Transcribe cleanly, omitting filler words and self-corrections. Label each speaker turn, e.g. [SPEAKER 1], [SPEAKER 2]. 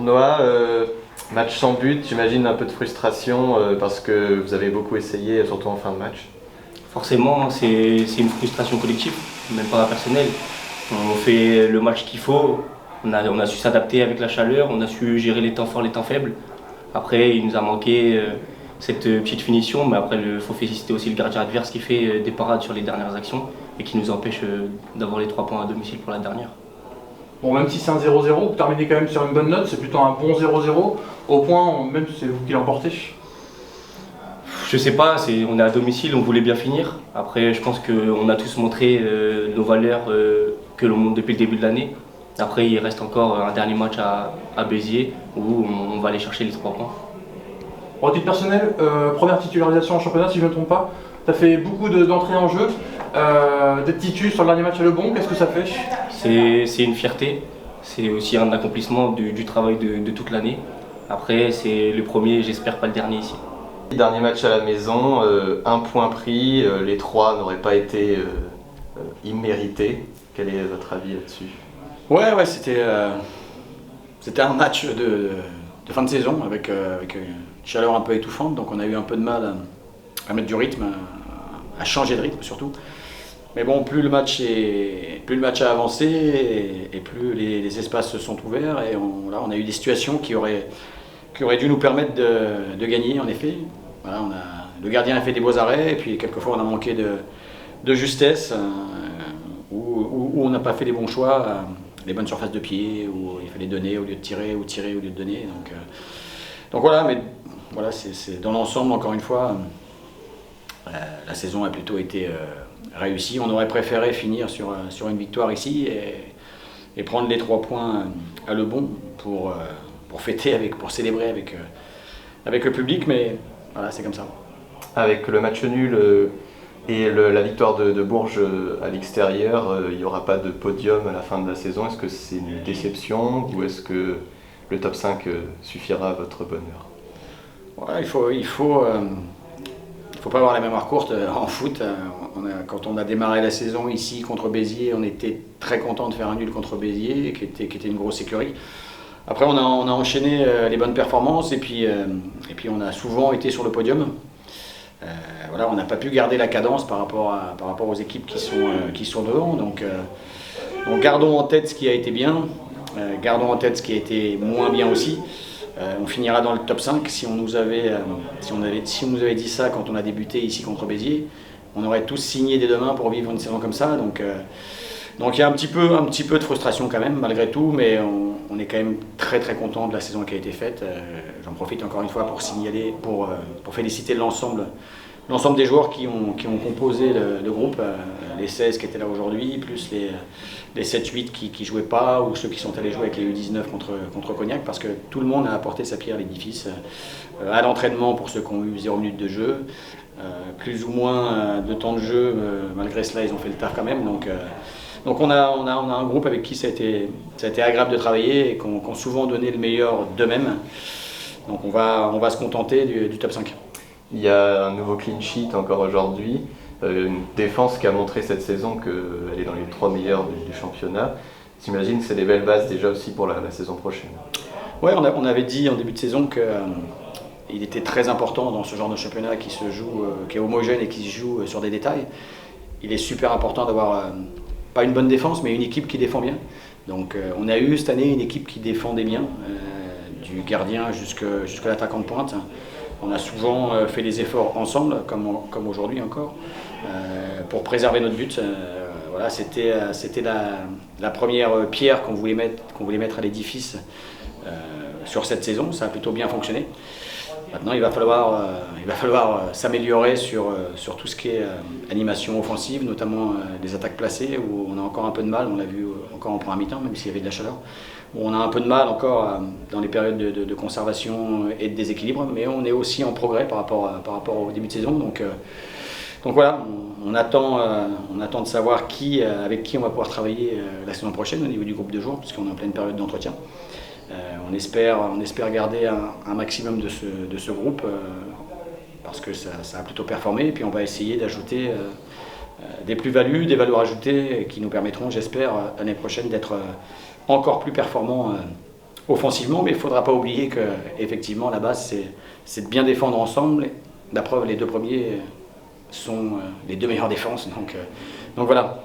[SPEAKER 1] Noah, match sans but, j'imagine un peu de frustration parce que vous avez beaucoup essayé, surtout en fin de match.
[SPEAKER 2] Forcément, c'est une frustration collective, même pas personnelle. On fait le match qu'il faut, on a su s'adapter avec la chaleur, on a su gérer les temps forts, les temps faibles. Après, il nous a manqué cette petite finition, mais après, il faut féliciter aussi le gardien adverse qui fait des parades sur les dernières actions et qui nous empêche d'avoir les 3 points à domicile pour la dernière.
[SPEAKER 3] Bon, même si c'est un 0-0, vous terminez quand même sur une bonne note, c'est plutôt un bon 0-0, au point même si c'est vous qui l'emportez.
[SPEAKER 2] Je sais pas, on est à domicile, on voulait bien finir. Après, je pense qu'on a tous montré nos valeurs que l'on montre depuis le début de l'année. Après, il reste encore un dernier match à Béziers où on va aller chercher les 3 points.
[SPEAKER 3] En titre personnel, première titularisation en championnat si je ne me trompe pas, tu as fait beaucoup d'entrées en jeu, des titus sur le dernier match à Le Bon, qu'est-ce que ça fait?
[SPEAKER 2] C'est une fierté, c'est aussi un accomplissement du travail de toute l'année. Après, c'est le premier, j'espère pas le dernier ici.
[SPEAKER 1] Dernier match à la maison, un point pris, les 3 n'auraient pas été immérités. Quel est votre avis là-dessus?
[SPEAKER 4] Ouais, c'était un match de fin de saison avec une chaleur un peu étouffante, donc on a eu un peu de mal à mettre du rythme, à changer de rythme surtout. Mais bon, plus le match a avancé et plus les espaces se sont ouverts et on a eu des situations qui auraient dû nous permettre de gagner en effet. Voilà, le gardien a fait des beaux arrêts et puis quelquefois on a manqué de justesse où on n'a pas fait les bons choix, les bonnes surfaces de pied, où il fallait donner au lieu de tirer ou tirer au lieu de donner. Donc voilà, mais voilà, c'est dans l'ensemble encore une fois, la saison a plutôt été réussie. On aurait préféré finir sur une victoire ici et prendre les 3 points à Le Bon pour fêter, pour célébrer avec le public, mais voilà, c'est comme ça.
[SPEAKER 1] Avec le match nul et la victoire de Bourges à l'extérieur, il n'y aura pas de podium à la fin de la saison. Est-ce que c'est une déception ou est-ce que le top 5 suffira à votre bonheur?
[SPEAKER 4] Ouais, il faut pas avoir la mémoire courte en foot. Quand on a démarré la saison ici contre Béziers, on était très content de faire un nul contre Béziers, qui était une grosse écurie. Après, on a enchaîné les bonnes performances et puis on a souvent été sur le podium. Voilà, on n'a pas pu garder la cadence par rapport aux équipes qui sont devant. Donc gardons en tête ce qui a été bien, gardons en tête ce qui a été moins bien aussi. On finira dans le top 5. Si on nous avait dit ça quand on a débuté ici contre Béziers, on aurait tous signé dès demain pour vivre une saison comme ça. Donc il y a un petit peu de frustration quand même malgré tout, mais on est quand même très très content de la saison qui a été faite. J'en profite encore une fois pour signaler, pour féliciter l'ensemble des joueurs qui ont composé le groupe, les 16 qui étaient là aujourd'hui, plus les 7-8 qui jouaient pas, ou ceux qui sont allés jouer avec les U19 contre Cognac, parce que tout le monde a apporté sa pierre à l'édifice, à l'entraînement pour ceux qui ont eu 0 minutes de jeu, plus ou moins de temps de jeu, malgré cela ils ont fait le taf quand même. Donc on a un groupe avec qui ça a été agréable de travailler et qui ont souvent donné le meilleur d'eux-mêmes. Donc on va se contenter du top 5.
[SPEAKER 1] Il y a un nouveau clean sheet encore aujourd'hui, une défense qui a montré cette saison qu'elle est dans les 3 meilleurs du championnat. J'imagine que c'est des belles bases déjà aussi pour la saison prochaine.
[SPEAKER 4] Ouais, on avait dit en début de saison qu'il était très important dans ce genre de championnat qui se joue, qui est homogène et qui se joue sur des détails. Il est super important d'avoir pas une bonne défense, mais une équipe qui défend bien. Donc on a eu cette année une équipe qui défendait bien, du gardien jusqu'à l'attaquant de pointe. On a souvent fait des efforts ensemble, comme aujourd'hui encore, pour préserver notre but. Voilà, c'était la première pierre qu'on voulait mettre à l'édifice sur cette saison. Ça a plutôt bien fonctionné. Maintenant, il va falloir s'améliorer sur tout ce qui est animation offensive, notamment des attaques placées, où on a encore un peu de mal. On l'a vu encore en première mi-temps, même s'il y avait de la chaleur. Où on a un peu de mal encore dans les périodes de conservation et de déséquilibre, mais on est aussi en progrès par rapport au début de saison. Donc voilà, on attend de savoir avec qui on va pouvoir travailler la saison prochaine au niveau du groupe de joueurs, puisqu'on est en pleine période d'entretien. On espère garder un maximum de ce groupe parce que ça a plutôt performé, et puis on va essayer d'ajouter des plus-values, des valeurs ajoutées qui nous permettront, j'espère, l'année prochaine d'être encore plus performants offensivement, mais il ne faudra pas oublier qu'effectivement, la base, c'est de bien défendre ensemble. La preuve, les deux premiers sont les deux meilleures défenses. Donc voilà.